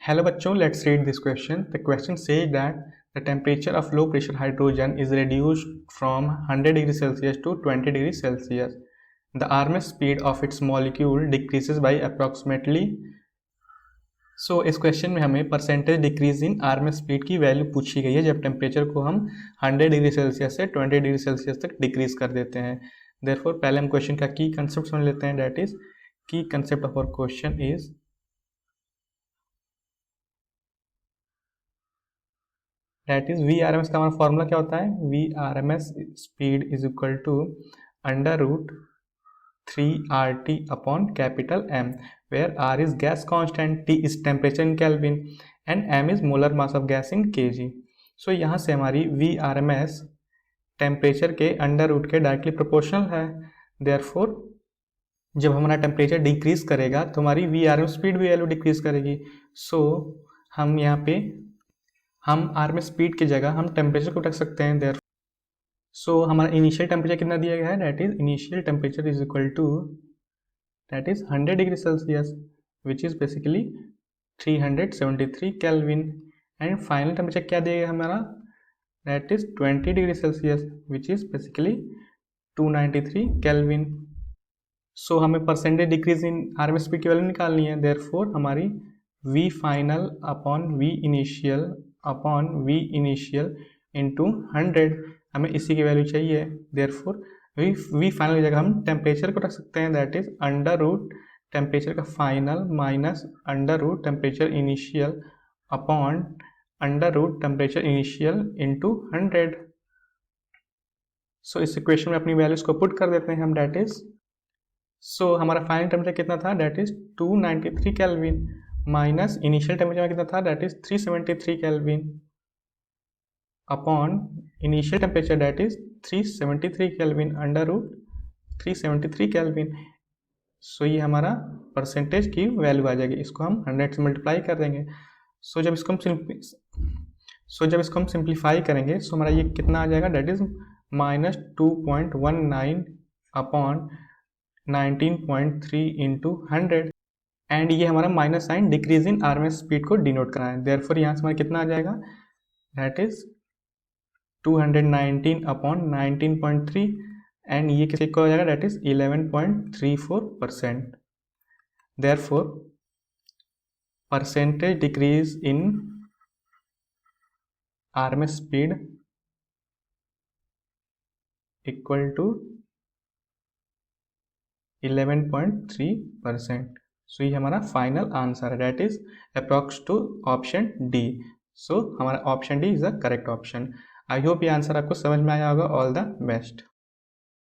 Hello बच्चों, let's read this question. The question says that the temperature of low pressure hydrogen is reduced from 100 degrees Celsius to 20 degrees Celsius. The RMS speed of its molecule decreases by approximately. इस question में हमें percentage decrease in RMS speed की value पूछी गई है जब temperature को हम 100 डिग्री सेल्सियस से 20 डिग्री सेल्सियस तक डिक्रीज कर देते हैं. देयरफॉर पहले हम क्वेश्चन का की कंसेप्ट समझ लेते हैं. That is key concept of our question is that is V R M S का हमारा फॉर्मूला क्या होता है. V R M S speed is equal to under root 3RT upon capital M, where R is gas constant, T is temperature in Kelvin and M is molar mass of gas in kg. So यहाँ से हमारी VRMS temperature के under root के directly proportional है. Therefore जब हमारा temperature decrease करेगा तो हमारी VRMS स्पीड भी वैल्यू डिक्रीज करेगी. हम यहाँ पे हम RMS स्पीड की जगह हम टेम्परेचर को रख सकते हैं. देयरफॉर हमारा इनिशियल टेम्परेचर कितना दिया गया है. That is initial temperature is equal to that is 100 degree Celsius which is basically 373 kelvin. And final temperature क्या दिया गया हमारा. That is 20 degree Celsius which is basically 293 kelvin. हमें percentage decrease in RMS speed की value निकालनी है. Therefore हमारी V final upon V initial into 100 हमें इसी की वैल्यू चाहिए. देयरफॉर वी फाइनल की जगह हम टेम्परेचर को रख सकते हैं. That is under root temperature का final minus under root temperature initial upon under root temperature initial into 100. इस इक्वेशन में अपनी वैल्यूज को पुट कर देते हैं हम. दैट इज हमारा फाइनल टेम्परेचर कितना था. That is 293 kelvin minus initial temperature कितना था. That is 373 kelvin upon initial temperature that is 373 kelvin under root 373 kelvin. ये हमारा परसेंटेज की वैल्यू आ जाएगी. इसको हम 100 से मल्टीप्लाई कर देंगे. जब इसको हम सिंप्लीफाई करेंगे हमारा ये कितना आ जाएगा. That is minus 2.19 upon 19.3 into 100. And ये हमारा minus sign decrease in RMS speed को डिनोट करा है. देयरफॉर यहाँ से हमारा कितना आ जाएगा. दैट इज 219 अपॉन 19.3 एंड ये किसी को हो जाएगा. That is 11.34%. Therefore percentage decrease in RMS speed equal to 11.3%. ये हमारा फाइनल आंसर है. That is approx to option D. हमारा option D is the correct option. I hope ये आंसर आपको समझ में आया होगा. All the best.